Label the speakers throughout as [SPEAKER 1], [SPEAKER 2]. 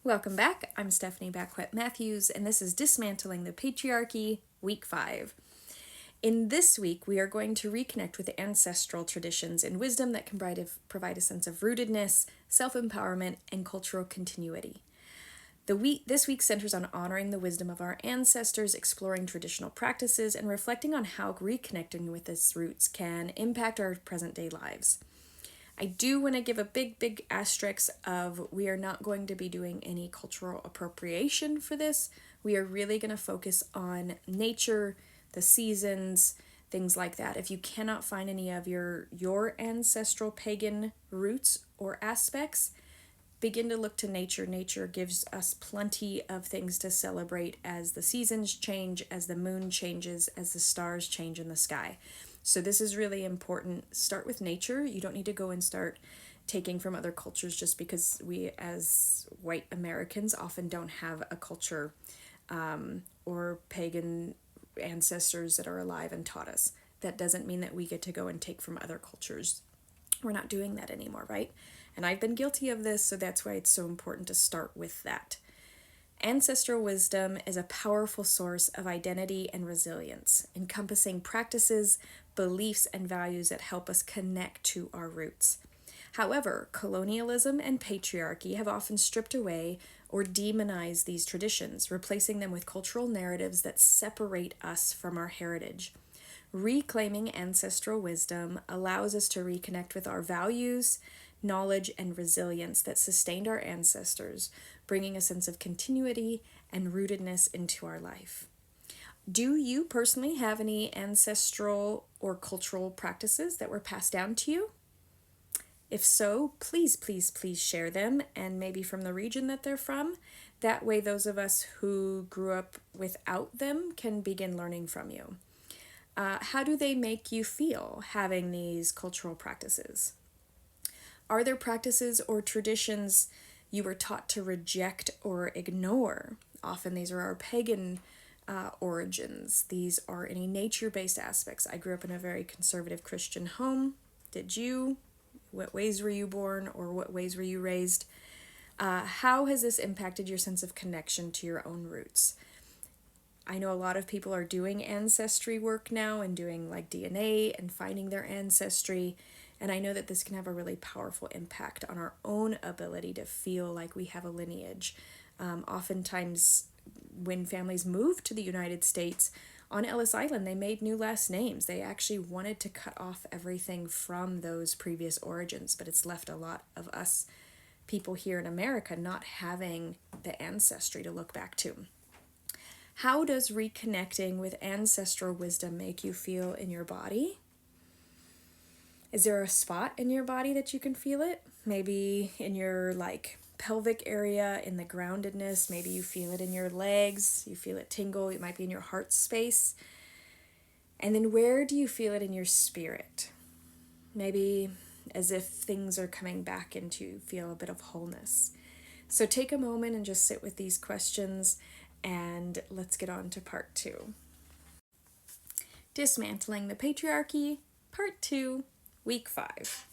[SPEAKER 1] Welcome back. I'm Stephanie Backwet Matthews, and this is Dismantling the Patriarchy, Week 5. In this week, we are going to reconnect with ancestral traditions and wisdom that can provide a sense of rootedness, self-empowerment, and cultural continuity. This week centers on honoring the wisdom of our ancestors, exploring traditional practices, and reflecting on how reconnecting with its roots can impact our present-day lives. I do want to give a big asterisk of we are not going to be doing any cultural appropriation for this. We are really going to focus on nature, the seasons, things like that. If you cannot find any of your ancestral pagan roots or aspects, begin to look to nature. Nature gives us plenty of things to celebrate as the seasons change, as the moon changes, as the stars change in the sky. So this is really important. Start with nature. You don't need to go and start taking from other cultures just because we as white Americans often don't have a culture or pagan ancestors that are alive and taught us. That doesn't mean that we get to go and take from other cultures. We're not doing that anymore, right? And I've been guilty of this, so that's why it's so important to start with that. Ancestral wisdom is a powerful source of identity and resilience, encompassing practices, beliefs, and values that help us connect to our roots. However, colonialism and patriarchy have often stripped away or demonized these traditions, replacing them with cultural narratives that separate us from our heritage. Reclaiming ancestral wisdom allows us to reconnect with our values, knowledge, and resilience that sustained our ancestors, bringing a sense of continuity and rootedness into our life. Do you personally have any ancestral or cultural practices that were passed down to you? If so, please share them, and maybe from the region that they're from. That way those of us who grew up without them can begin learning from you. How do they make you feel having these cultural practices? Are there practices or traditions you were taught to reject or ignore? Often these are our pagan origins. These are any nature-based aspects. I grew up in a very conservative Christian home. Did you? What ways were you born, or what ways were you raised? How has this impacted your sense of connection to your own roots? I know a lot of people are doing ancestry work now and doing like DNA and finding their ancestry. And I know that this can have a really powerful impact on our own ability to feel like we have a lineage. Oftentimes, when families moved to the United States, on Ellis Island, they made new last names. They actually wanted to cut off everything from those previous origins, but it's left a lot of us people here in America not having the ancestry to look back to. How does reconnecting with ancestral wisdom make you feel in your body? Is there a spot in your body that you can feel it? Maybe in your pelvic area, in the groundedness. Maybe you feel it in your legs. You feel it tingle. It might be in your heart space. And then where do you feel it in your spirit? Maybe as if things are coming back into feel a bit of wholeness. So take a moment and just sit with these questions, and let's get on to part 2. Dismantling the Patriarchy, part 2. Week 5.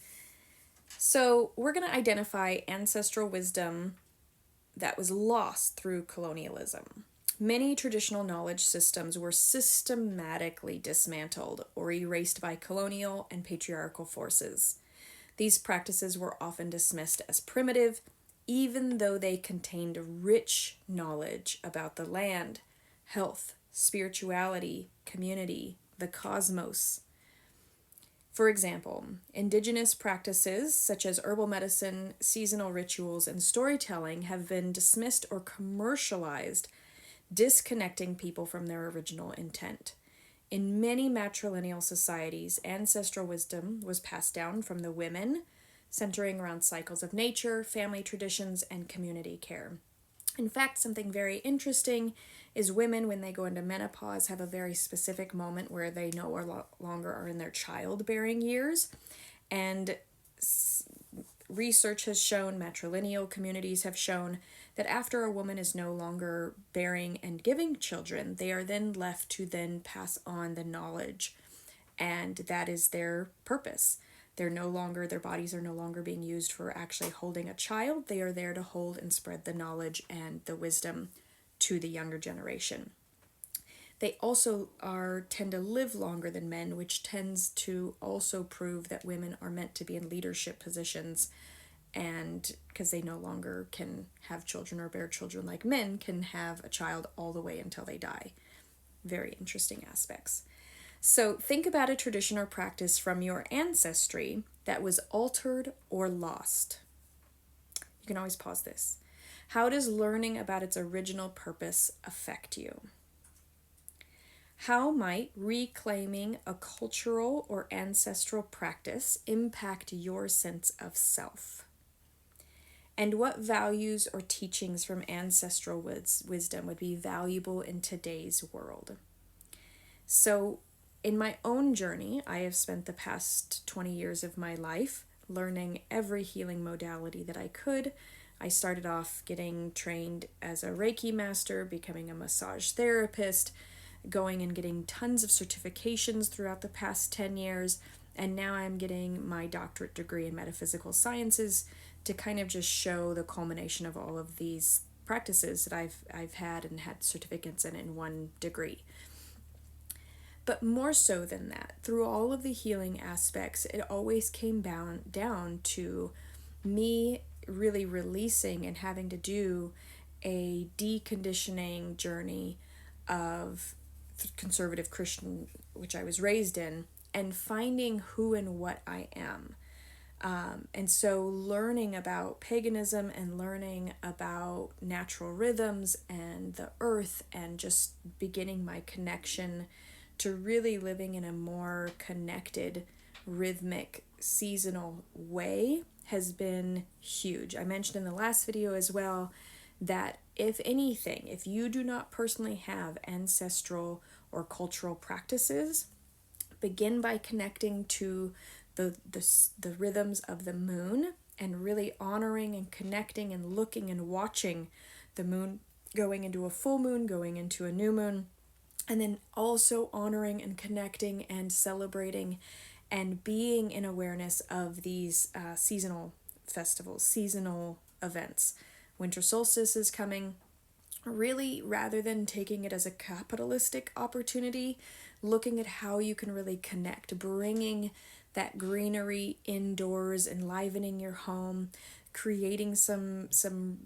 [SPEAKER 1] So we're going to identify ancestral wisdom that was lost through colonialism. Many traditional knowledge systems were systematically dismantled or erased by colonial and patriarchal forces. These practices were often dismissed as primitive, even though they contained rich knowledge about the land, health, spirituality, community, the cosmos. For example, indigenous practices such as herbal medicine, seasonal rituals, and storytelling have been dismissed or commercialized, disconnecting people from their original intent. In many matrilineal societies, ancestral wisdom was passed down from the women, centering around cycles of nature, family traditions, and community care. In fact, something very interesting is women, when they go into menopause, have a very specific moment where they no longer are in their childbearing years. And research has shown, matrilineal communities have shown, that after a woman is no longer bearing and giving children, they are then left to then pass on the knowledge. And that is their purpose. Their bodies are no longer being used for actually holding a child. They are there to hold and spread the knowledge and the wisdom to the younger generation. They also tend to live longer than men, which tends to also prove that women are meant to be in leadership positions, and because they no longer can have children or bear children like men can have a child all the way until they die. Very interesting aspects. So think about a tradition or practice from your ancestry that was altered or lost. You can always pause this. How does learning about its original purpose affect you? How might reclaiming a cultural or ancestral practice impact your sense of self? And what values or teachings from ancestral wisdom would be valuable in today's world? So, in my own journey, I have spent the past 20 years of my life learning every healing modality that I could. I started off getting trained as a Reiki master, becoming a massage therapist, going and getting tons of certifications throughout the past 10 years, and now I'm getting my doctorate degree in metaphysical sciences to kind of just show the culmination of all of these practices that I've had and had certificates in one degree. But more so than that, through all of the healing aspects, it always came down to me really releasing and having to do a deconditioning journey of conservative Christian, which I was raised in, and finding who and what I am. And so learning about paganism and learning about natural rhythms and the earth and just beginning my connection to really living in a more connected, rhythmic, seasonal way has been huge. I mentioned in the last video as well that if anything, if you do not personally have ancestral or cultural practices, begin by connecting to the rhythms of the moon and really honoring and connecting and looking and watching the moon going into a full moon, going into a new moon, and then also honoring and connecting and celebrating and being in awareness of these seasonal festivals, seasonal events. Winter solstice is coming. Really, rather than taking it as a capitalistic opportunity, looking at how you can really connect, bringing that greenery indoors, enlivening your home, creating some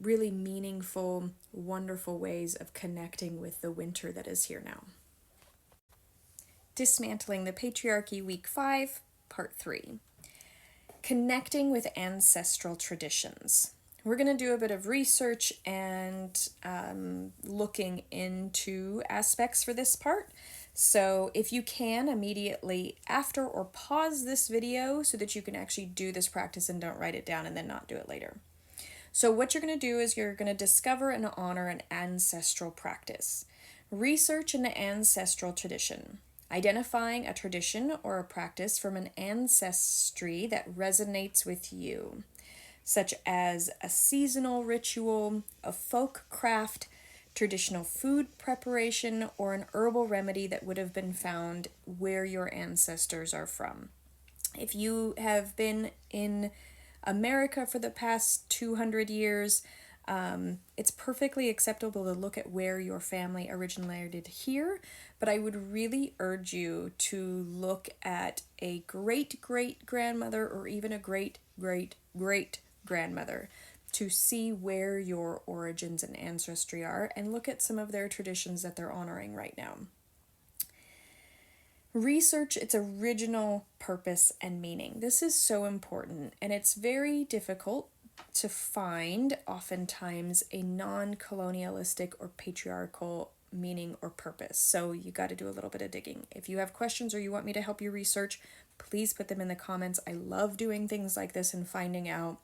[SPEAKER 1] really meaningful, wonderful ways of connecting with the winter that is here now. Dismantling the Patriarchy, Week 5, Part 3. Connecting with ancestral traditions. We're going to do a bit of research and looking into aspects for this part. So if you can, immediately after or pause this video so that you can actually do this practice and don't write it down and then not do it later. So what you're going to do is you're going to discover and honor an ancestral practice. Research an ancestral tradition. Identifying a tradition or a practice from an ancestry that resonates with you, such as a seasonal ritual, a folk craft, traditional food preparation, or an herbal remedy that would have been found where your ancestors are from. If you have been in America for the past 200 years, it's perfectly acceptable to look at where your family originated here, but I would really urge you to look at a great-great-grandmother or even a great-great-great-grandmother to see where your origins and ancestry are and look at some of their traditions that they're honoring right now. Research its original purpose and meaning. This is so important, and it's very difficult to find oftentimes a non-colonialistic or patriarchal meaning or purpose. So you got to do a little bit of digging. If you have questions or you want me to help you research, please put them in the comments. I love doing things like this and finding out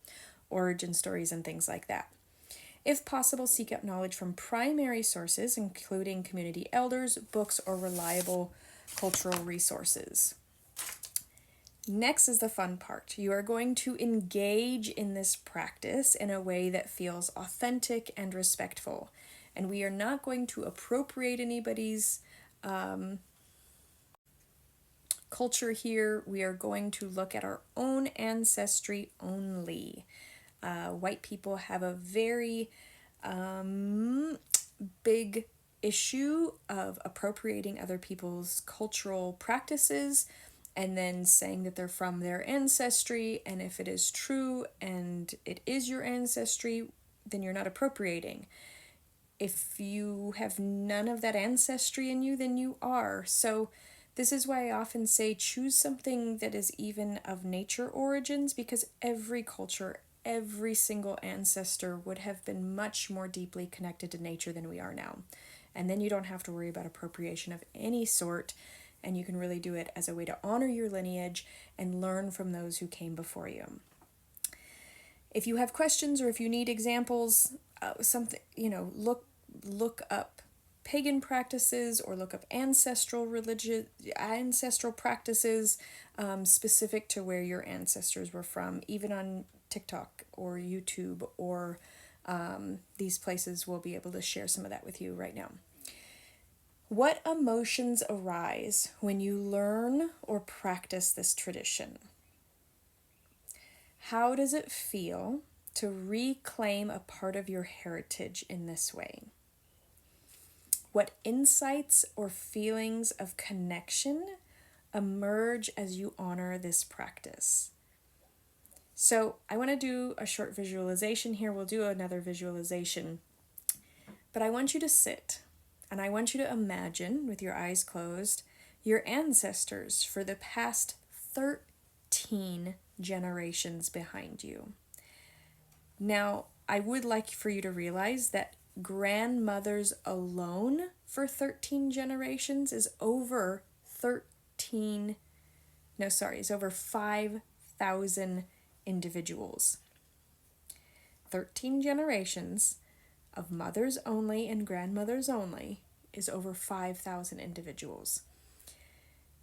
[SPEAKER 1] origin stories and things like that. If possible, seek out knowledge from primary sources, including community elders, books, or reliable cultural resources. Next is the fun part. You are going to engage in this practice in a way that feels authentic and respectful. And we are not going to appropriate anybody's culture here, we are going to look at our own ancestry only. White people have a very big issue of appropriating other people's cultural practices and then saying that they're from their ancestry, and if it is true and it is your ancestry, then you're not appropriating. If you have none of that ancestry in you, then you are. So this is why I often say choose something that is even of nature origins, because every culture, every single ancestor would have been much more deeply connected to nature than we are now. And then you don't have to worry about appropriation of any sort, and you can really do it as a way to honor your lineage and learn from those who came before you. If you have questions or if you need examples, look up pagan practices or look up ancestral practices specific to where your ancestors were from, even on TikTok or YouTube or these places will be able to share some of that with you right now. What emotions arise when you learn or practice this tradition? How does it feel to reclaim a part of your heritage in this way? What insights or feelings of connection emerge as you honor this practice? So I want to do a short visualization here. We'll do another visualization. But I want you to sit and I want you to imagine, with your eyes closed, your ancestors for the past 13 generations behind you. Now, I would like for you to realize that grandmothers alone for 13 generations is over 5,000 individuals. 13 generations of mothers only and grandmothers only is over 5,000 individuals.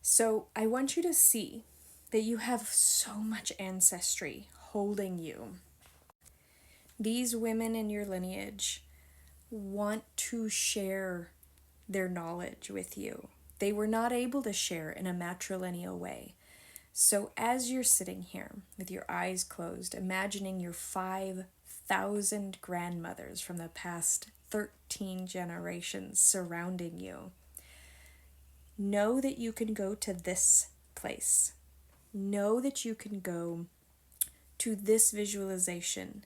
[SPEAKER 1] So I want you to see that you have so much ancestry holding you. These women in your lineage want to share their knowledge with you. They were not able to share in a matrilineal way. So as you're sitting here with your eyes closed, imagining your 5,000 grandmothers from the past 13 generations surrounding you, know that you can go to this place. Know that you can go to this visualization.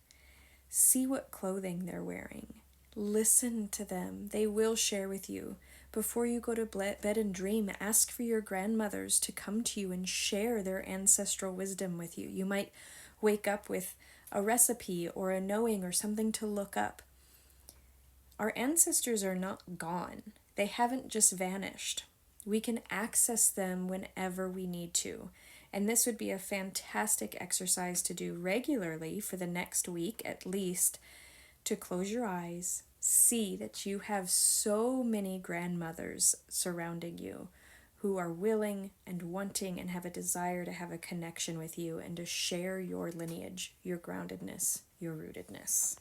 [SPEAKER 1] See what clothing they're wearing. Listen to them. They will share with you. Before you go to bed and dream, ask for your grandmothers to come to you and share their ancestral wisdom with you. You might wake up with a recipe or a knowing or something to look up. Our ancestors are not gone. They haven't just vanished. We can access them whenever we need to. And this would be a fantastic exercise to do regularly for the next week at least, to close your eyes, see that you have so many grandmothers surrounding you who are willing and wanting and have a desire to have a connection with you and to share your lineage, your groundedness, your rootedness.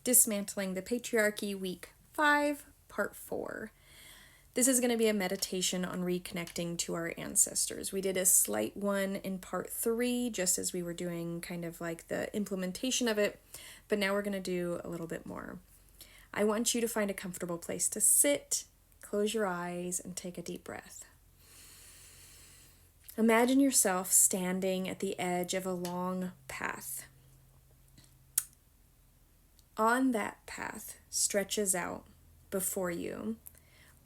[SPEAKER 1] Dismantling the Patriarchy, Week 5, Part 4. This is going to be a meditation on reconnecting to our ancestors. We did a slight one in Part 3, just as we were doing kind of like the implementation of it, but now we're going to do a little bit more. I want you to find a comfortable place to sit, close your eyes, and take a deep breath. Imagine yourself standing at the edge of a long path. On that path stretches out before you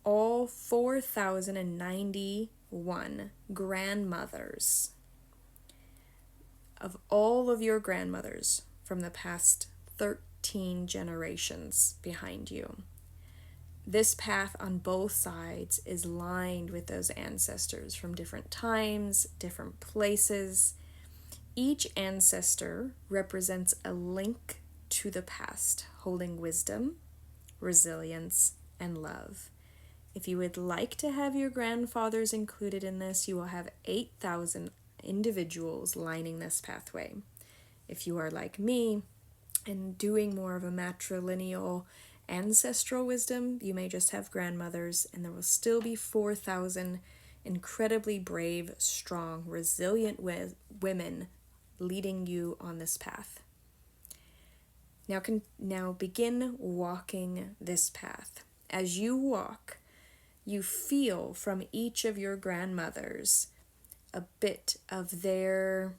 [SPEAKER 1] all 4,091 grandmothers of all of your grandmothers from the past 13 generations behind you. This path on both sides is lined with those ancestors from different times, different places. Each ancestor represents a link to the past, holding wisdom, resilience, and love. If you would like to have your grandfathers included in this, you will have 8,000 individuals lining this pathway. If you are like me and doing more of a matrilineal ancestral wisdom, you may just have grandmothers, and there will still be 4,000 incredibly brave, strong, resilient women leading you on this path. Now begin walking this path. As you walk, you feel from each of your grandmothers a bit of their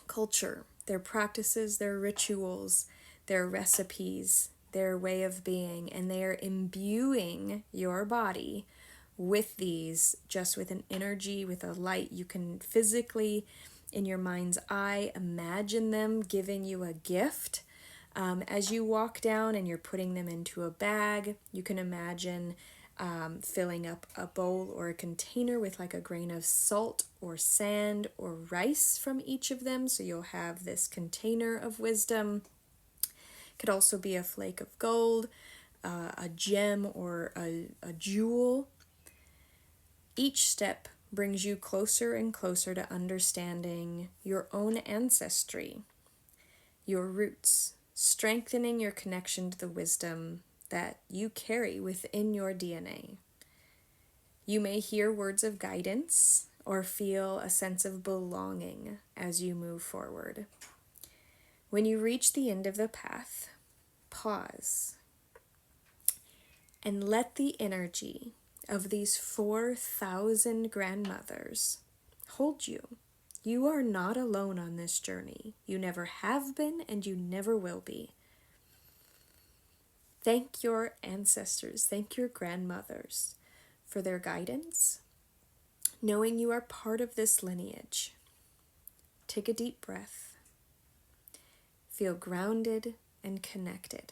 [SPEAKER 1] culture, their practices, their rituals, their recipes, their way of being, and they are imbuing your body with these, just with an energy, with a light. You can physically, in your mind's eye, imagine them giving you a gift. As you walk down and you're putting them into a bag, you can imagine filling up a bowl or a container with like a grain of salt or sand or rice from each of them. So you'll have this container of wisdom. Could also be a flake of gold, a gem, or a jewel. Each step brings you closer and closer to understanding your own ancestry, your roots, strengthening your connection to the wisdom that you carry within your DNA. You may hear words of guidance or feel a sense of belonging as you move forward. When you reach the end of the path, pause and let the energy of these 4,000 grandmothers hold you. You are not alone on this journey. You never have been and you never will be. Thank your ancestors, thank your grandmothers for their guidance, knowing you are part of this lineage. Take a deep breath. Feel grounded and connected.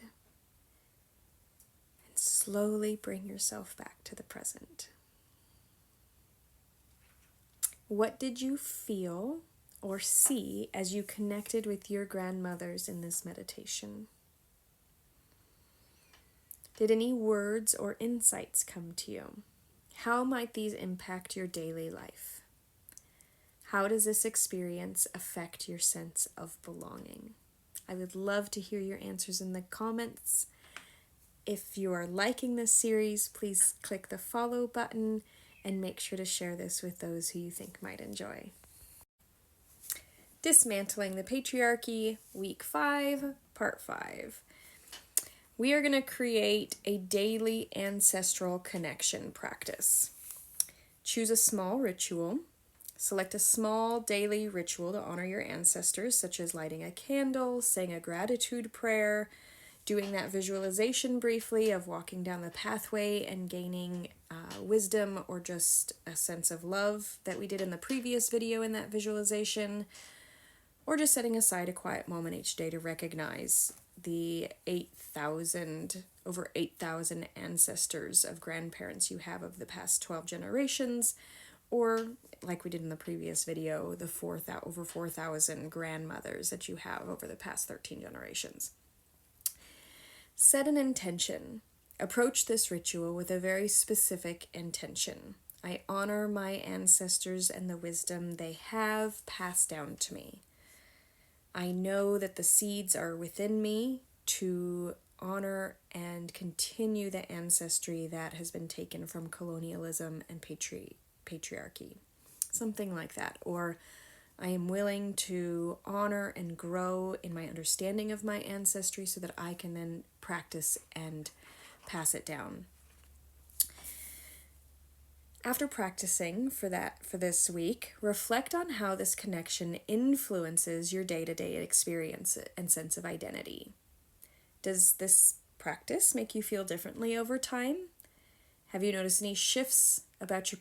[SPEAKER 1] And slowly bring yourself back to the present. What did you feel or see as you connected with your grandmothers in this meditation? Did any words or insights come to you? How might these impact your daily life? How does this experience affect your sense of belonging? I would love to hear your answers in the comments. If you are liking this series, please click the follow button and make sure to share this with those who you think might enjoy. Dismantling the Patriarchy, Week 5, Part 5. We are going to create a daily ancestral connection practice. Choose a small ritual. Select a small daily ritual to honor your ancestors, such as lighting a candle, saying a gratitude prayer, doing that visualization briefly of walking down the pathway and gaining wisdom or just a sense of love that we did in the previous video in that visualization, or just setting aside a quiet moment each day to recognize the over 8,000 ancestors of grandparents you have of the past 12 generations, or like we did in the previous video, the over 4,000 grandmothers that you have over the past 13 generations. Set an intention. Approach this ritual with a very specific intention. I honor my ancestors and the wisdom they have passed down to me. I know that the seeds are within me to honor and continue the ancestry that has been taken from colonialism and patriarchy. Something like that. Or I am willing to honor and grow in my understanding of my ancestry so that I can then practice and pass it down. After practicing for this week, reflect on how this connection influences your day-to-day experience and sense of identity. Does this practice make you feel differently over time? Have you noticed any shifts about your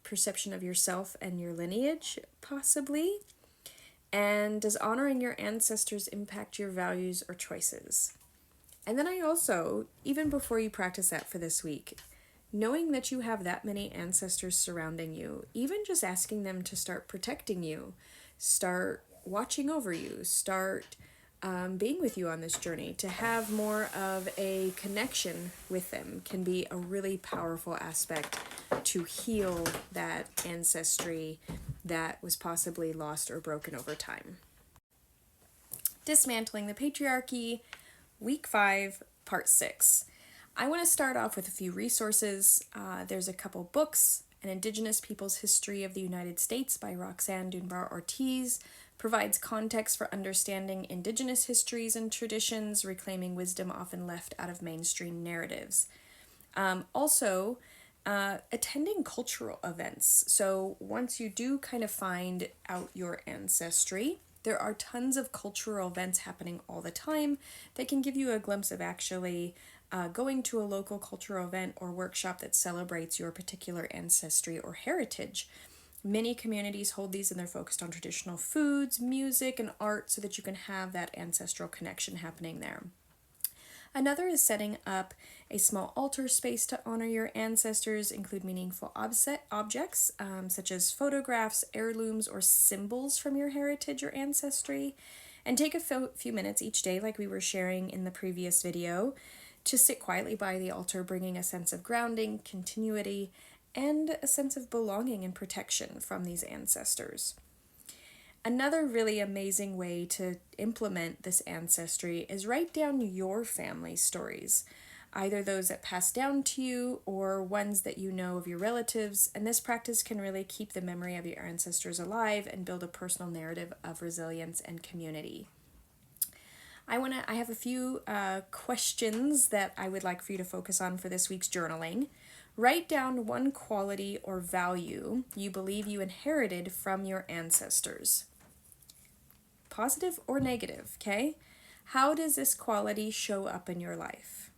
[SPEAKER 1] perception of yourself and your lineage, possibly? And does honoring your ancestors impact your values or choices? And then I also, even before you practice that for this week, knowing that you have that many ancestors surrounding you, even just asking them to start protecting you, start watching over you, start being with you on this journey, to have more of a connection with them can be a really powerful aspect to heal that ancestry that was possibly lost or broken over time. Dismantling the Patriarchy, Week 5, Part 6. I want to start off with a few resources. There's a couple books An Indigenous Peoples History of the United States by Roxanne Dunbar-Ortiz provides context for understanding Indigenous histories and traditions, reclaiming wisdom often left out of mainstream narratives. Also, attending cultural events. So once you do kind of find out your ancestry, there are tons of cultural events happening all the time that can give you a glimpse of actually going to a local cultural event or workshop that celebrates your particular ancestry or heritage. Many communities hold these and they're focused on traditional foods, music, and art so that you can have that ancestral connection happening there. Another is setting up a small altar space to honor your ancestors, include meaningful objects such as photographs, heirlooms, or symbols from your heritage or ancestry. And take a few minutes each day, like we were sharing in the previous video, to sit quietly by the altar, bringing a sense of grounding, continuity, and a sense of belonging and protection from these ancestors. Another really amazing way to implement this ancestry is write down your family stories, either those that pass down to you or ones that you know of your relatives, and this practice can really keep the memory of your ancestors alive and build a personal narrative of resilience and community. I have a few questions that I would like for you to focus on for this week's journaling. Write down one quality or value you believe you inherited from your ancestors. Positive or negative, okay? How does this quality show up in your life?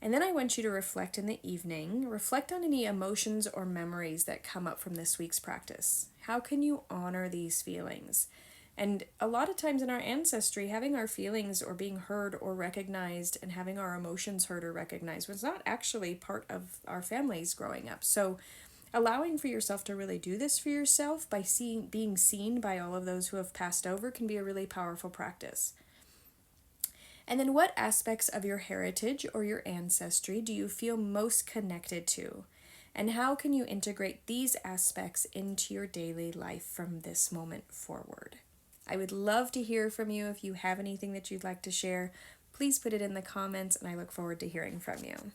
[SPEAKER 1] And then I want you to reflect in the evening. Reflect on any emotions or memories that come up from this week's practice. How can you honor these feelings? And a lot of times in our ancestry, having our feelings or being heard or recognized and having our emotions heard or recognized was not actually part of our families growing up. So allowing for yourself to really do this for yourself by being seen by all of those who have passed over can be a really powerful practice. And then what aspects of your heritage or your ancestry do you feel most connected to? And how can you integrate these aspects into your daily life from this moment forward? I would love to hear from you. If you have anything that you'd like to share, please put it in the comments, and I look forward to hearing from you.